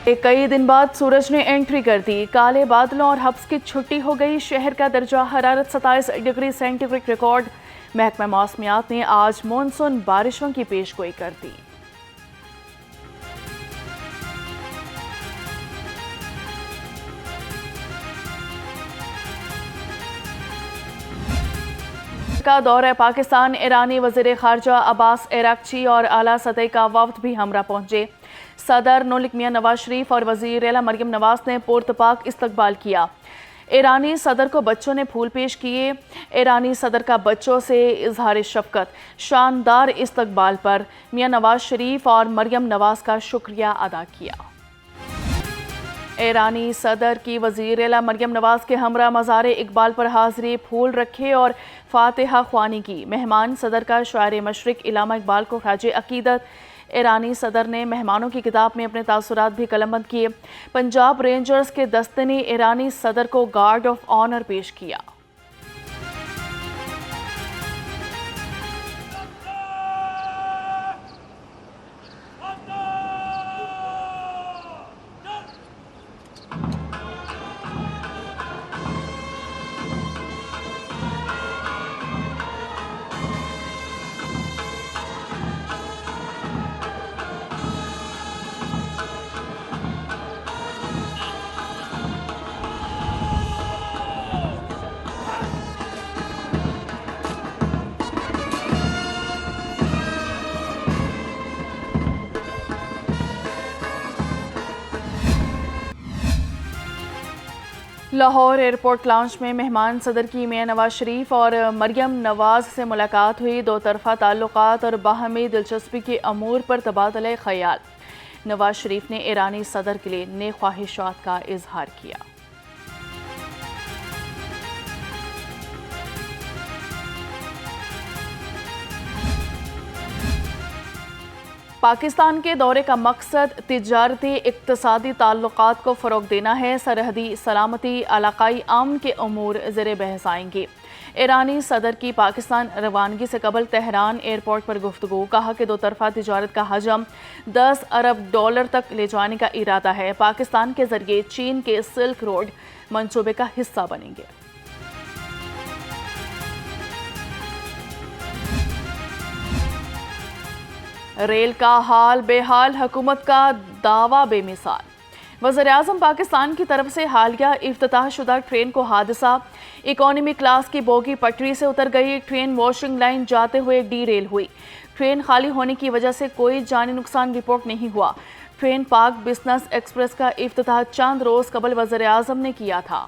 कई दिन बाद सूरज ने एंट्री कर दी। काले बादलों और हब्स की छुट्टी हो गई। शहर का दर्जा हरारत 27 डिग्री सेंटीग्रेड रिकॉर्ड। महकमा मौसमियात ने आज मानसून बारिशों की पेशगोई कर दी। का दौरा पाकिस्तान। ईरानी वज़ीर ख़ारजा अब्बास अराग़ची और आला सतह का वफ़द भी हमरा पहुंचे। सदर मुल्क मियां नवाज शरीफ और वज़ीर आला मरियम नवाज ने पुरतपाक इस्तकबाल किया। ईरानी सदर को बच्चों ने फूल पेश किए। ईरानी सदर का बच्चों से इजहार शफ़क़त। शानदार इस्तकबाल पर मियां नवाज शरीफ और मरियम नवाज का शुक्रिया अदा किया। ईरानी सदर की वज़ीर आला मरियम नवाज के हमरा मज़ार इकबाल पर हाज़िरी, फूल रखे और फातिहा ख्वानी की। मेहमान सदर का शायर मशरिक़ इल्लामा इकबाल को ख़ाजे अक़ीदत। ईरानी सदर ने मेहमानों की किताब में अपने तासुरात भी कलमबंद किए। पंजाब रेंजर्स के दस्ते ने ईरानी सदर को गार्ड ऑफ ऑनर पेश किया। लाहौर एयरपोर्ट लाउंज में मेहमान सदर की मियां नवाज शरीफ और मरियम नवाज से मुलाकात हुई। दो तरफा ताल्लुकात और बाहमी दिलचस्पी के अमूर पर तबादला ख्याल। नवाज शरीफ ने ईरानी सदर के लिए नेक ख्वाहिशात का इजहार किया। पाकिस्तान के दौरे का मकसद तिजारती इक्तसादी ताल्लुकात को फ़रोग़ देना है। सरहदी सलामती, इलाक़ाई अमन के अमूर ज़ेर बहस आएंगे। ईरानी सदर की पाकिस्तान रवानगी से कबल तेहरान एयरपोर्ट पर गुफ्तगू। कहा कि दो तरफा तिजारत का हजम $10 अरब तक ले जाने का इरादा है। पाकिस्तान के ज़रिए चीन के सिल्क रोड मंसूबे का हिस्सा बनेंगे। रेल का हाल बेहाल, हुकूमत का दावा बेमिसाल। वज़ीर-ए-आज़म पाकिस्तान की तरफ से हालिया इफ्तिताह शुदा ट्रेन को हादसा। इकोनॉमी क्लास की बोगी पटरी से उतर गई। ट्रेन वॉशिंग लाइन जाते हुए डीरेल हुई। ट्रेन खाली होने की वजह से कोई जानी नुकसान रिपोर्ट नहीं हुआ। ट्रेन पाक बिजनेस एक्सप्रेस का इफ्तिताह चंद रोज कबल वज़ीर-ए-आज़म ने किया था।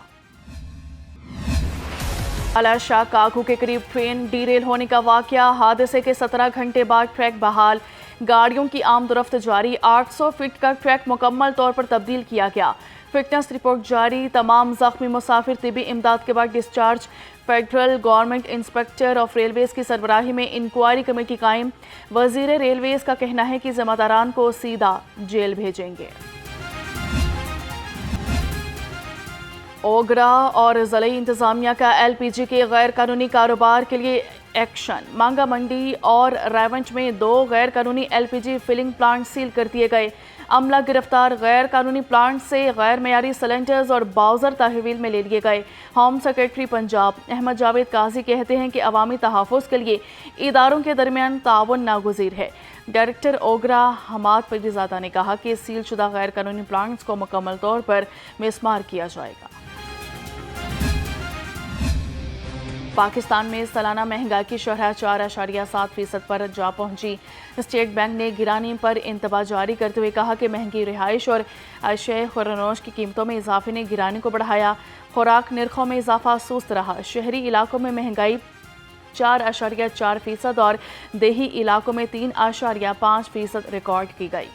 आला शाह काकू के करीब ट्रेन डीरेल होने का वाकया। हादसे के 17 घंटे बाद ट्रैक बहाल। गाड़ियों की आमदरफ्त जारी। 800 फीट का ट्रैक मुकम्मल तौर पर तब्दील किया गया। फिटनेस रिपोर्ट जारी। तमाम जख्मी मुसाफिर तिबी इमदाद के बाद discharge. Federal government inspector of railways की सरबराही में इंक्वायरी कमेटी कायम। वजीर रेलवेज का कहना है कि जिम्मेदारान को सीधा जेल भेजेंगे। ओगरा और ज़िला इंतजामिया का LPG के गैर कानूनी कारोबार के लिए एक्शन। मांगा मंडी और रायवंच में 2 गैर कानूनी LPG फिलिंग प्लांट सील कर दिए गए। अमला गिरफ्तार। गैर कानूनी प्लांट से गैर मयारी सिलेंडर्स और बाउजर तहवील में ले लिए गए। होम सेक्रेटरी पंजाब अहमद जावेद काजी कहते हैं कि अवामी तहफ़्फ़ुज़ के लिए इदारों के दरमियान ताउन नागुज़ीर है। डायरेक्टर ओगरा हमाद पीरज़ादा ने कहा कि सील शुदा गैर कानूनी प्लांट्स को मुकम्मल तौर पर मिसमार किया जाएगा। पाकिस्तान में सालाना महंगाई की शरह 4.7% पर जा पहुंची। स्टेट बैंक ने गिरानी पर इंतबा जारी करते हुए कहा कि महंगी रिहाइश और अशय खुरानोश की कीमतों में इजाफे ने गिरानी को बढ़ाया। खुराक निर्खों में इजाफा सुस्त रहा। शहरी इलाकों में महंगाई 4.4% और देही इलाकों में 3.5% रिकॉर्ड की गई।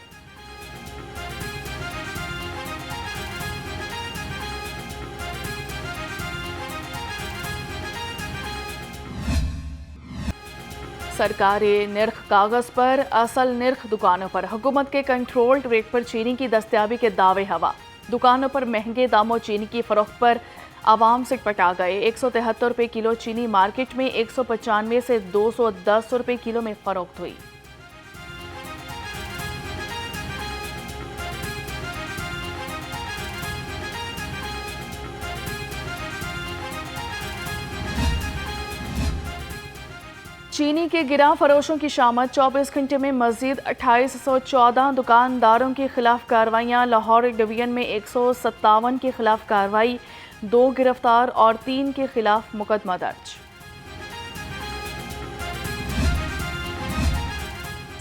सरकारी निर्ख कागज पर, असल निर्ख दुकानों पर। हुकूमत के कंट्रोल्ड रेट पर चीनी की दस्तयाबी के दावे हवा। दुकानों पर महंगे दामों चीनी की फरोख्त पर आवाम से पटा गए। 173 रुपये किलो चीनी मार्केट में 195 से 210 रुपये किलो में फरोख्त हुई। चीनी के गिरा फरोशों की शामत, 24 घंटे में मजीद 2814 दुकानदारों के खिलाफ कार्रवाइयाँ। लाहौर डिवीजन में 157 के खिलाफ कार्रवाई, 2 गिरफ्तार और 3 के खिलाफ मुकदमा दर्ज।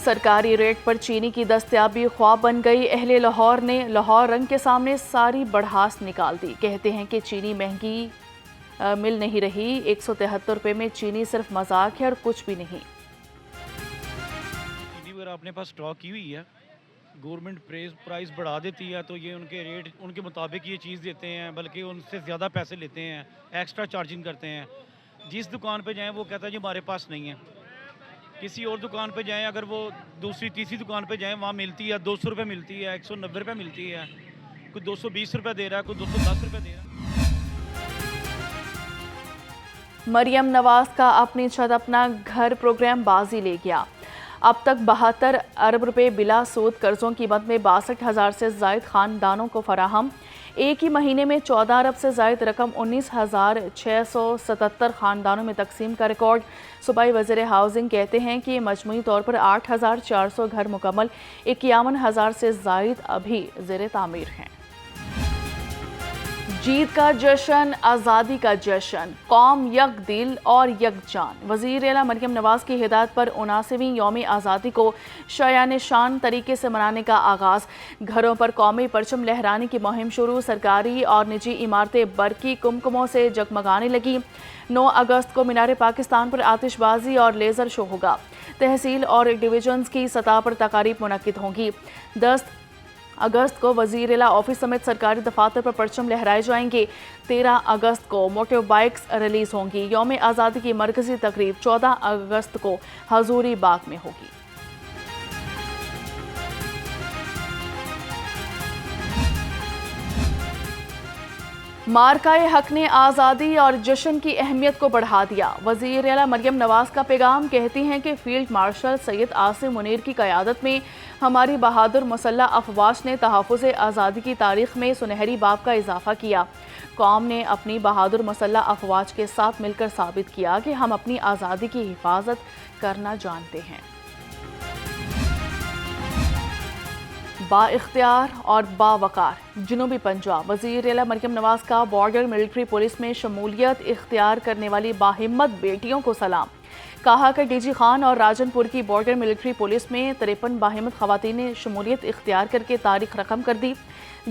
सरकारी रेट पर चीनी की दस्तयाबी ख्वाब बन गई। अहले लाहौर ने लाहौर रंग के सामने सारी बढ़ास निकाल दी। कहते हैं कि चीनी महंगी मिल नहीं रही। 173 रुपये में चीनी सिर्फ मजाक है और कुछ भी नहीं। चीनी अगर अपने पास स्टॉक की हुई है, गवर्नमेंट प्राइस बढ़ा देती है तो ये उनके रेट उनके मुताबिक ये चीज़ देते हैं, बल्कि उनसे ज़्यादा पैसे लेते हैं, एक्स्ट्रा चार्जिंग करते हैं। जिस दुकान पे जाएं वो कहता है जी हमारे पास नहीं है। किसी और दुकान पे जाएं, अगर वो दूसरी तीसरी दुकान पे जाएं, वहाँ मिलती है 200 रुपये मिलती है, 190 रुपये मिलती है, कोई 220 रुपये दे रहा है, कोई 210 रुपये दे रहा है। मरियम नवाज का अपनी छत अपना घर प्रोग्राम बाजी ले गया। अब तक 72 अरब रुपए बिला सूद कर्जों की कीमत में 62,000 से जायद खानदानों को फराहम। एक ही महीने में 14 अरब से जायद रकम 19,677 खानदानों में तकसीम का रिकॉर्ड। सूबाई वज़ीर हाउसिंग कहते हैं कि मजमूई तौर पर 8,400 घर मुकम्मल, 51,000 से जायद अभी ज़ेर तामीर हैं। जीत का जश्न, आज़ादी का जश्न, कौम यक दिल और यकजान। वज़ीर आला मरियम नवाज की हिदायत पर 79वीं यौम आज़ादी को शायान शान तरीके से मनाने का आगाज़। घरों पर कौमी परचम लहराने की मुहिम शुरू। सरकारी और निजी इमारतें बरकी कुमकुमों से जगमगाने लगी। 9 अगस्त को मीनार पाकिस्तान पर आतिशबाजी और लेज़र शो होगा। तहसील और डिवीजन्स की सतह पर तकारीब मुनक्किद होंगी। 10 अगस्त को वज़ीर-ए-आला ऑफिस समेत सरकारी दफातर पर परचम लहराए जाएंगे। 13 अगस्त को मोटर बाइक्स रिलीज होंगी। यौम आज़ादी की मरकजी तकरीब 14 अगस्त को हजूरी बाग में होगी। मार्काए हक ने आज़ादी और जश्न की अहमियत को बढ़ा दिया। वज़ीर आला मरियम नवाज का पैगाम, कहती हैं कि फील्ड मार्शल सैयद आसिम मुनीर की क़यादत में हमारी बहादुर मुसल्लह अफवाज ने तहफ़्फ़ुज़ आज़ादी की तारीख़ में सुनहरी बाब का इजाफ़ा किया। कौम ने अपनी बहादुर मुसल्लह अफवाज के साथ मिलकर साबित किया कि हम अपनी आज़ादी की हिफाजत करना जानते हैं। बाइख्तियार और बावकार जनूबी पंजाब। वज़ीर आला मरियम नवाज का बॉर्डर मिलिट्री पुलिस में शमूलियत इख्तियार करने वाली बाहिम्मत बेटियों को सलाम। कहा कि डीजी खान और राजनपुर की बॉर्डर मिलिट्री पुलिस में 53 बाहिम्मत खवातीन ने शमूलियत इख्तियार करके तारीख रकम कर दी।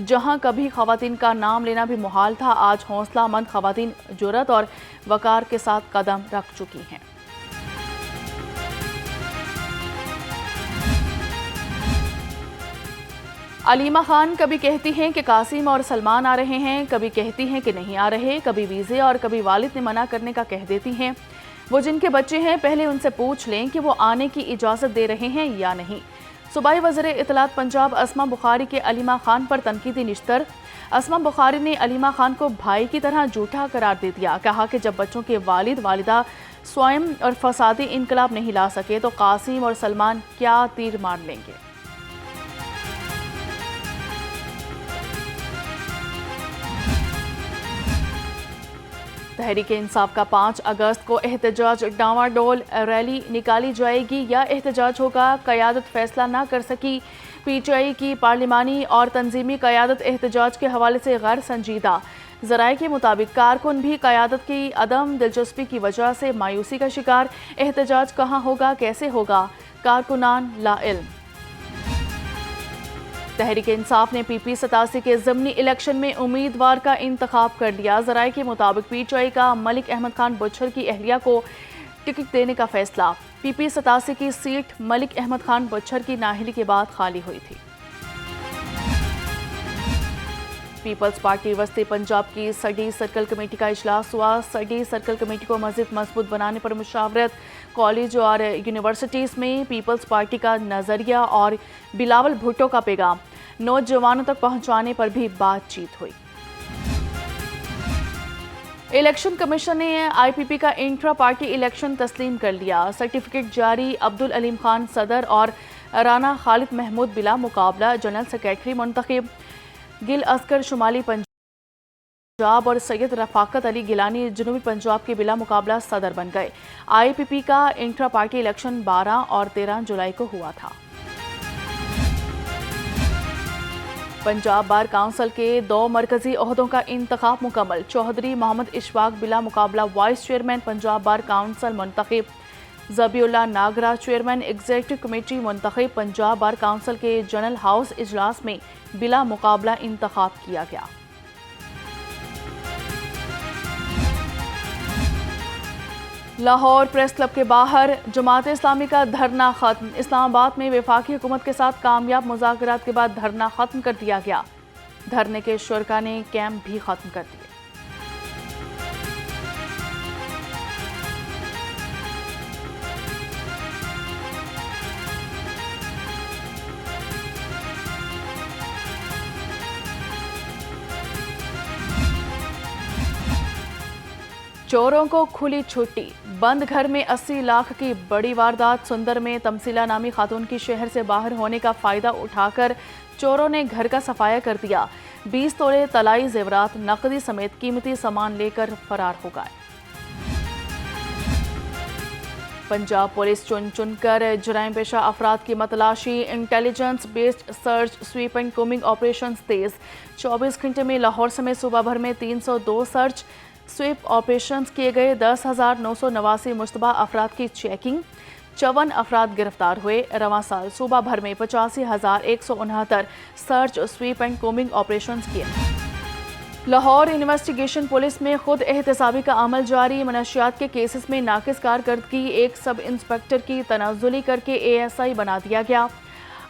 जहां कभी खवातीन का नाम लेना भी मुहाल था, आज हौसलामंद खवातीन जुर्रत और वकार के साथ कदम रख चुकी हैं। अलीमा खान कभी कहती हैं कि कासिम और सलमान आ रहे हैं, कभी कहती हैं कि नहीं आ रहे, कभी वीज़े और कभी वालिद ने मना करने का कह देती हैं। वो जिनके बच्चे हैं पहले उनसे पूछ लें कि वो आने की इजाज़त दे रहे हैं या नहीं। सूबाई वज़ीर इत्तलात पंजाब अस्मा बुखारी के अलीमा खान पर तनकीदी निश्तर। अस्मा बुखारी ने अलीमा खान को भाई की तरह झूठा करार दे दिया। कहा कि जब बच्चों के वालिद वालिदा स्वयं और फसादी इनकलाब नहीं ला सके तो कासिम और सलमान क्या तीर मार लेंगे। तहरीक इंसाफ का 5 अगस्त को एहतजाज डावाडोल, रैली निकाली जाएगी या एहतजाज होगा, क़यादत फैसला ना कर सकी। पीटीआई की पार्लिमानी और तंजीमी क़यादत एहतजाज के हवाले से गैर संजीदा। ज़राए के मुताबिक कारकुन भी क़यादत की अदम दिलचस्पी की वजह से मायूसी का शिकार। एहतजाज कहाँ होगा, कैसे होगा, कारकुनान लाइल्म। तहरीक इंसाफ ने PP 87 के ज़िमनी इलेक्शन में उम्मीदवार का इंतखाब कर लिया। ज़राए के मुताबिक पीटीआई का मलिक अहमद खान बुच्छर की अहलिया को टिकट देने का फैसला। PP 87 की सीट मलिक अहमद खान बुच्छर की नाअहली के बाद खाली हुई थी। पीपल्स पार्टी वस्ती पंजाब की स्टडी सर्कल कमेटी का इजलास हुआ। स्टडी सर्कल कमेटी को मज़ीद मजबूत बनाने पर मुशावरत। कॉलेज और यूनिवर्सिटीज़ में पीपल्स पार्टी का नज़रिया और बिलावल भुट्टो का पैगाम नौजवानों तक पहुंचाने पर भी बातचीत हुई। इलेक्शन कमीशन ने IPP का इंट्रा पार्टी इलेक्शन तस्लीम कर लिया। सर्टिफिकेट जारी। अब्दुल अलीम खान सदर और राना खालिद महमूद बिला मुकाबला। जनरल सेक्रेटरी मुंतखब। गिल अस्कर शुमाली पंजाब। पंजाब और सैयद रफाकत अली गिलानी जनूबी पंजाब के बिला मुकाबला सदर बन गए। IPP का इंट्रा पार्टी इलेक्शन 12 और 13 जुलाई को हुआ था। पंजाब बार काउंसिल के 2 मरकजी ओहदों का इंतखाब मुकम्मल। चौधरी मोहम्मद इशफाक बिला मुकाबला vice chairman Punjab bar council मुंतखब। Zabiullah Nagra chairman executive committee मुंतखब। पंजाब बार काउंसिल के जनरल हाउस इजलास में बिला मुकाबला इंतखाब किया गया। लाहौर प्रेस क्लब के बाहर जमात इस्लामी का धरना खत्म। इस्लामाबाद में वफाकी हुकूमत के साथ कामयाब मुज़ाकरात के बाद धरना खत्म कर दिया गया। धरने के शुरका ने कैंप भी खत्म कर दिए। चोरों को खुली छुट्टी। बंद घर में 80 लाख की बड़ी वारदात। सुंदर में तमसीला नामी खातून की शहर से बाहर होने का फायदा उठाकर चोरों ने घर का सफाया कर दिया। 20 तोले तलाई जेवरात, नकदी समेत कीमती सामान लेकर फरार हो गए। पंजाब पुलिस चुन चुनकर जराइम पेशा अफराद की मतलाशी। Intelligence based search sweep and combing operation तेज। 24 घंटे में लाहौर समेत सूबा भर में 302 सर्च स्वीप ऑपरेशंस किए गए। 10,989 मुश्तबा अफराद की चेकिंग। 54 अफराद गिरफ्तार हुए। रवां साल सूबा भर में 85,169 search sweep and combing operations किए। लाहौर इन्वेस्टिगेशन पुलिस में खुद एहतसाबी का अमल जारी। मनशियात के केसेस में नाकिस कारकर्दगी एक सब इंस्पेक्टर की तनाजुली करके ASI बना दिया गया।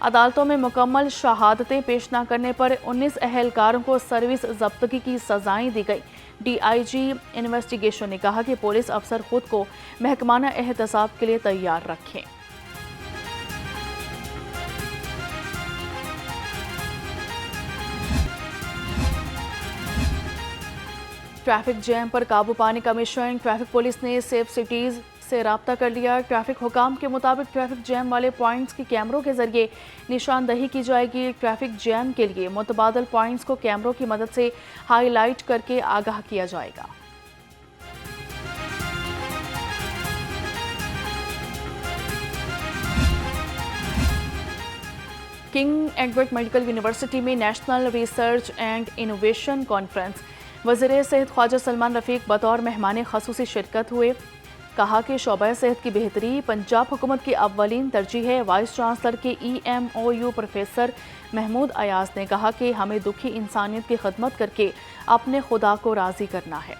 अदालतों में मुकम्मल शहादतें पेश न करने पर 19 अहलकारों को सर्विस जब्तगी की सजाएं दी गई। DIG इन्वेस्टिगेशन ने कहा कि पुलिस अफसर खुद को महकमाना एहतसाब के लिए तैयार रखें। ट्रैफिक जैम पर काबू पाने का मिशन। ट्रैफिक पुलिस ने सेफ सिटीज से राब्ता कर लिया। ट्रैफिक हुकाम के मुताबिक ट्रैफिक जैम वाले पॉइंट्स की कैमरों के जरिए निशानदही की जाएगी। ट्रैफिक जैम के लिए मुतबादल पॉइंट्स को कैमरों की मदद से हाईलाइट करके आगाह किया जाएगा। किंग एडवर्ड मेडिकल यूनिवर्सिटी में national research and innovation conference. वज़ीर सेहत ख्वाजा सलमान रफीक बतौर मेहमान ख़ुसूसी शिरकत हुए। कहा कि शोबा सेहत की बेहतरी पंजाब हुकूमत की अव्वलीन तरजीह है। वाइस चांसलर के EMOU प्रोफेसर महमूद अयाज ने कहा कि हमें दुखी इंसानियत की खदमत करके अपने खुदा को राज़ी करना है।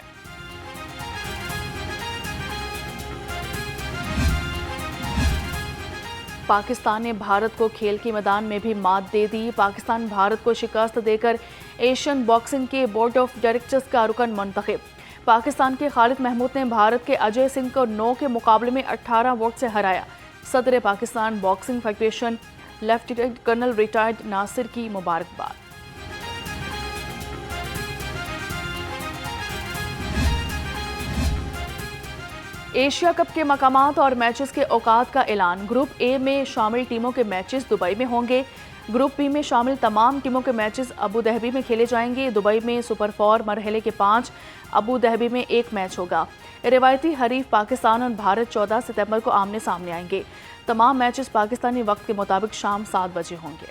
पाकिस्तान ने भारत को खेल के मैदान में भी मात दे दी। पाकिस्तान भारत को शिकस्त देकर एशियन बॉक्सिंग के बोर्ड ऑफ डायरेक्टर्स का रुकन मुंतखब। पाकिस्तान के खालिद महमूद ने भारत के अजय सिंह को 9 के मुकाबले में 18 वोट से हराया। सदर Pakistan boxing federation lieutenant colonel retired Nasir की मुबारकबाद। एशिया कप के मकामात और मैचेस के औकात का ऐलान। ग्रुप A में शामिल टीमों के मैचेस दुबई में होंगे। ग्रुप B में शामिल तमाम टीमों के मैचेस अबू धाबी में खेले जाएंगे। दुबई में सुपर 4 मरहले के 5, अबू धाबी में 1 मैच होगा। रिवायती हरीफ पाकिस्तान और भारत 14 सितंबर को आमने सामने आएंगे। तमाम मैचेस पाकिस्तानी वक्त के मुताबिक शाम 7 बजे होंगे।